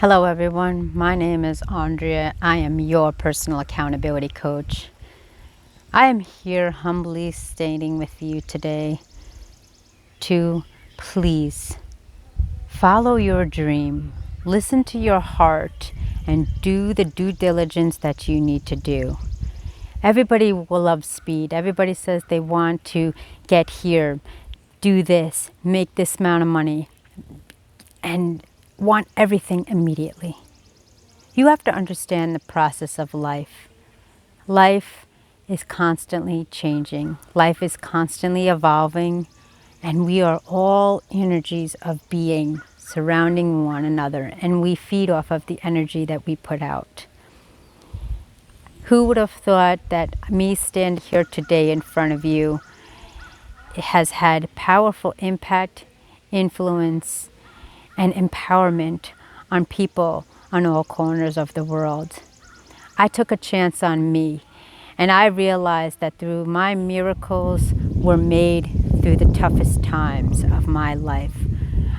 Hello everyone, my name is Andrea. I am your personal accountability coach. I am here humbly stating with you today to please follow your dream, listen to your heart, and do the due diligence that you need to do. Everybody will love speed. Everybody says they want to get here, do this, make this amount of money, and want everything immediately. You have to understand the process of life. Life is constantly changing. Life is constantly evolving, and we are all energies of being surrounding one another, and we feed off of the energy that we put out. Who would have thought that me stand here today in front of you has had powerful impact, influence, and empowerment on people on all corners of the world. I took a chance on me, and I realized that through my miracles were made through the toughest times of my life.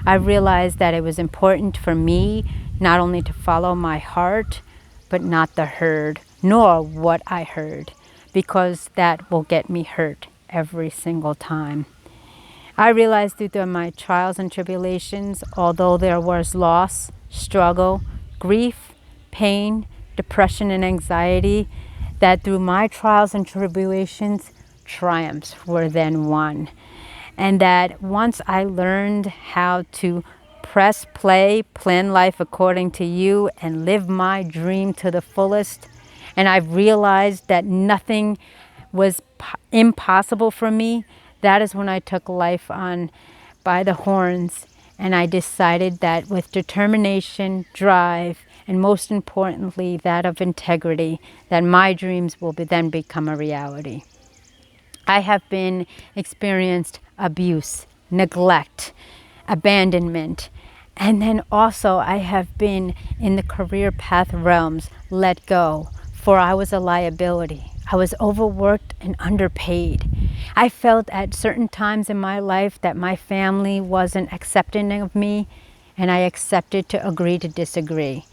I realized that it was important for me not only to follow my heart, but not the herd, nor what I heard, because that will get me hurt every single time. I realized through my trials and tribulations, although there was loss, struggle, grief, pain, depression, and anxiety, that through my trials and tribulations, triumphs were then won. And that once I learned how to press play, plan life according to you, and live my dream to the fullest, and I've realized that nothing was impossible for me, that is when I took life on by the horns, and I decided that with determination, drive, and most importantly, that of integrity, that my dreams will then become a reality. I have been experienced abuse, neglect, abandonment, and then also I have been in the career path realms let go, for I was a liability. I was overworked and underpaid. I felt at certain times in my life that my family wasn't accepting of me, and I accepted to agree to disagree.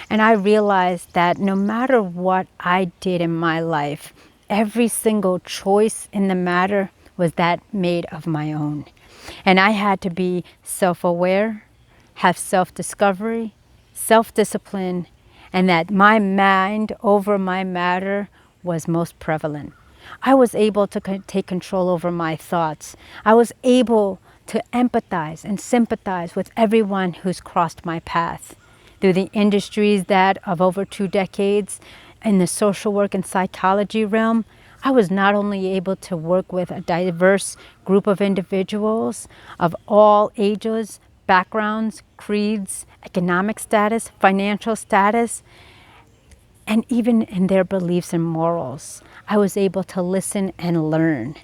And I realized that no matter what I did in my life, every single choice in the matter was that made of my own. And I had to be self-aware, have self-discovery, self-discipline, and that my mind over my matter was most prevalent. I was able to take control over my thoughts. I was able to empathize and sympathize with everyone who's crossed my path. Through the industries that of over 2 decades in the social work and psychology realm, I was not only able to work with a diverse group of individuals of all ages, backgrounds, creeds, economic status, financial status, and even in their beliefs and morals. I was able to listen and learn.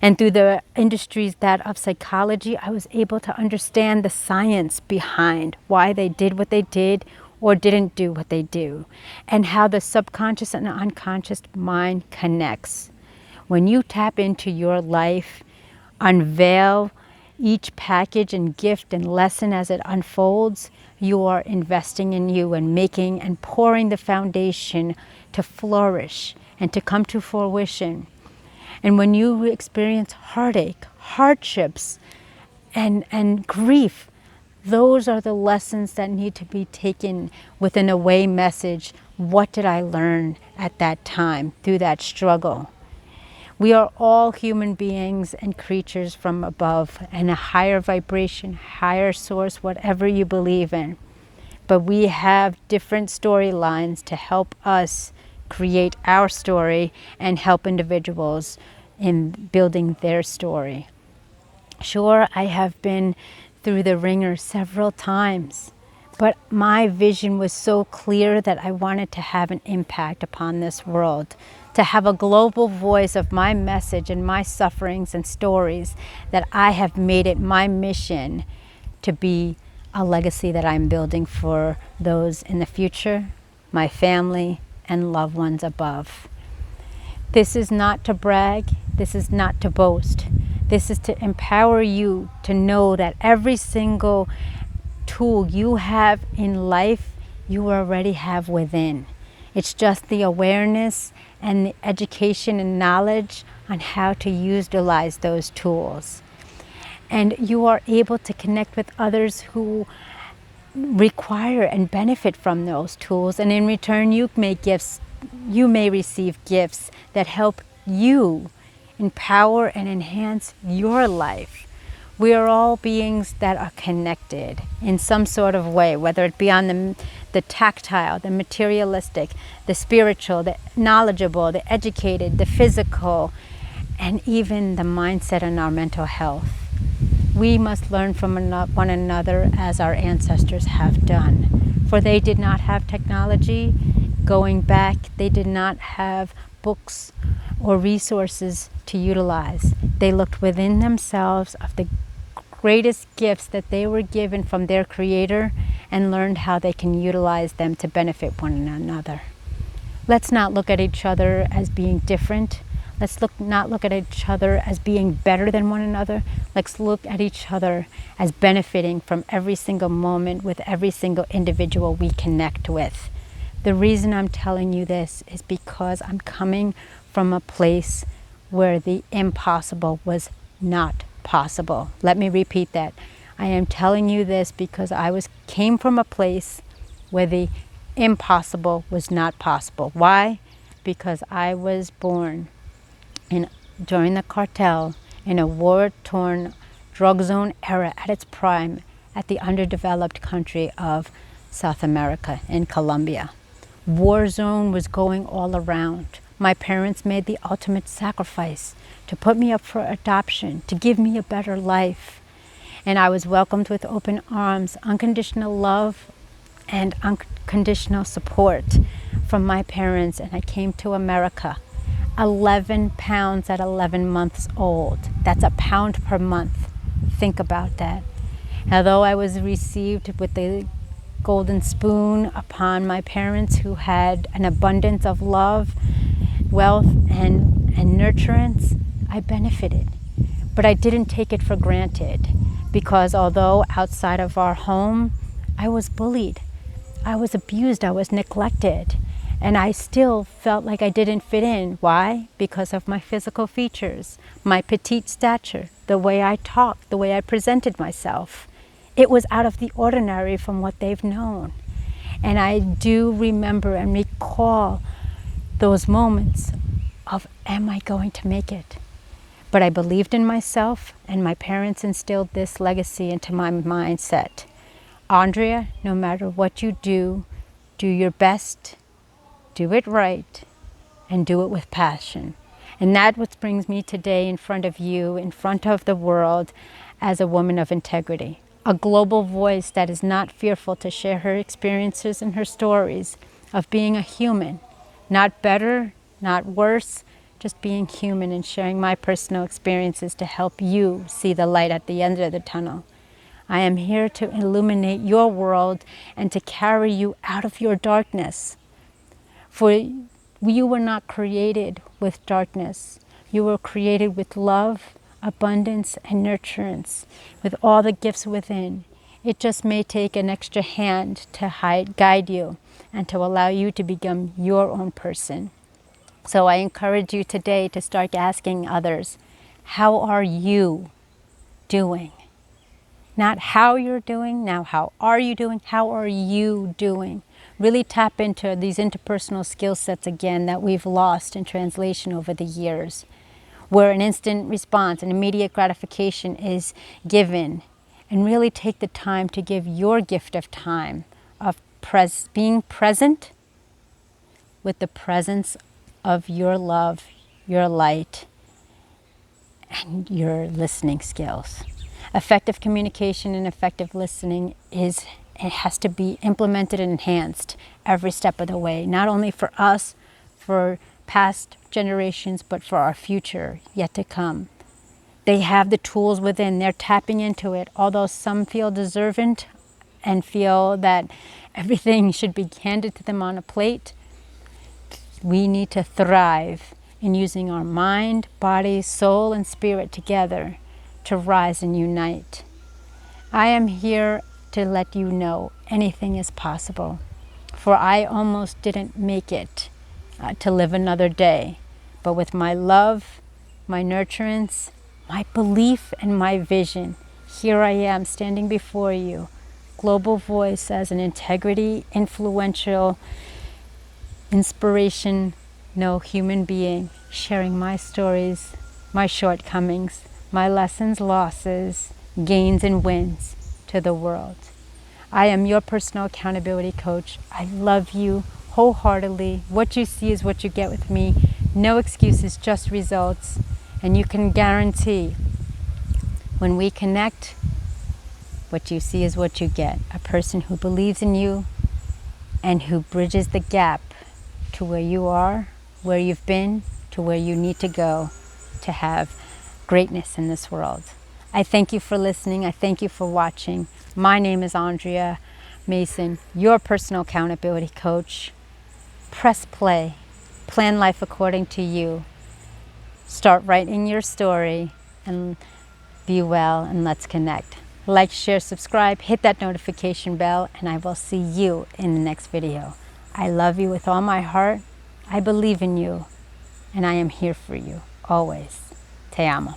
And through the industries that of psychology, I was able to understand the science behind why they did what they did or didn't do what they do, and how the subconscious and unconscious mind connects. When you tap into your life, unveil each package and gift and lesson as it unfolds, you are investing in you and making and pouring the foundation to flourish and to come to fruition. And when you experience heartache, hardships, and grief, those are the lessons that need to be taken with an away message. What did I learn at that time through that struggle? We are all human beings and creatures from above and a higher vibration, higher source, whatever you believe in. But we have different storylines to help us create our story and help individuals in building their story. Sure, I have been through the ringer several times, but my vision was so clear that I wanted to have an impact upon this world, to have a global voice of my message and my sufferings and stories, that I have made it my mission to be a legacy that I'm building for those in the future, my family, and loved ones above. This is not to brag. This is not to boast. This is to empower you to know that every single tool you have in life you already have within. It's just the awareness and the education and knowledge on how to utilize those tools. And you are able to connect with others who require and benefit from those tools, and in return you may receive gifts that help you empower and enhance your life. We are all beings that are connected in some sort of way, whether it be on the tactile, the materialistic, the spiritual, the knowledgeable, the educated, the physical, and even the mindset and our mental health. We must learn from one another as our ancestors have done. For they did not have technology. Going back, they did not have books or resources to utilize. They looked within themselves of the greatest gifts that they were given from their Creator and learned how they can utilize them to benefit one another. Let's not look at each other as being different. Let's not look at each other as being better than one another. Let's look at each other as benefiting from every single moment with every single individual we connect with. The reason I'm telling you this is because I'm coming from a place where the impossible was not possible. Let me repeat that. I am telling you this because I came from a place where the impossible was not possible. Why? Because I was born during the cartel in a war-torn drug zone era at its prime at the underdeveloped country of South America in Colombia. War zone was going all around. My parents made the ultimate sacrifice to put me up for adoption, to give me a better life. And I was welcomed with open arms, unconditional love, and unconditional support from my parents. And I came to America. 11 pounds at 11 months old. That's a pound per month. Think about that. Although I was received with the golden spoon upon my parents who had an abundance of love, wealth, and nurturance, I benefited. But I didn't take it for granted because although outside of our home, I was bullied, I was abused, I was neglected. And I still felt like I didn't fit in. Why? Because of my physical features, my petite stature, the way I talked, the way I presented myself. It was out of the ordinary from what they've known. And I do remember and recall those moments of, am I going to make it? But I believed in myself, and my parents instilled this legacy into my mindset. Andrea, no matter what you do your best, do it right, and do it with passion. And that's what brings me today in front of you, in front of the world, as a woman of integrity. A global voice that is not fearful to share her experiences and her stories of being a human. Not better, not worse, just being human and sharing my personal experiences to help you see the light at the end of the tunnel. I am here to illuminate your world and to carry you out of your darkness. For you were not created with darkness. You were created with love, abundance, and nurturance, with all the gifts within. It just may take an extra hand to guide you and to allow you to become your own person. So I encourage you today to start asking others, how are you doing? Not how you're doing, now how are you doing? How are you doing? Really tap into these interpersonal skill sets again that we've lost in translation over the years, where an instant response, an immediate gratification is given, and really take the time to give your gift of time, of being present with the presence of your love, your light, and your listening skills. Effective communication and effective listening it has to be implemented and enhanced every step of the way, not only for us, for past generations, but for our future yet to come. They have the tools within, they're tapping into it, although some feel deserving and feel that everything should be handed to them on a plate. We need to thrive in using our mind, body, soul, and spirit together to rise and unite. I am here to let you know anything is possible. For I almost didn't make it to live another day. But with my love, my nurturance, my belief, and my vision, here I am standing before you, global voice as an integrity, influential, inspiration, no human being, sharing my stories, my shortcomings, my lessons, losses, gains, and wins to the world. I am your personal accountability coach. I love you wholeheartedly. What you see is what you get with me. No excuses, just results. And you can guarantee when we connect, what you see is what you get. A person who believes in you and who bridges the gap to where you are, where you've been, to where you need to go to have greatness in this world. I thank you for listening. I thank you for watching. My name is Andrea Mason, your personal accountability coach. Press play. Plan life according to you. Start writing your story and be well, and let's connect. Like, share, subscribe, hit that notification bell, and I will see you in the next video. I love you with all my heart. I believe in you, and I am here for you always. Te amo.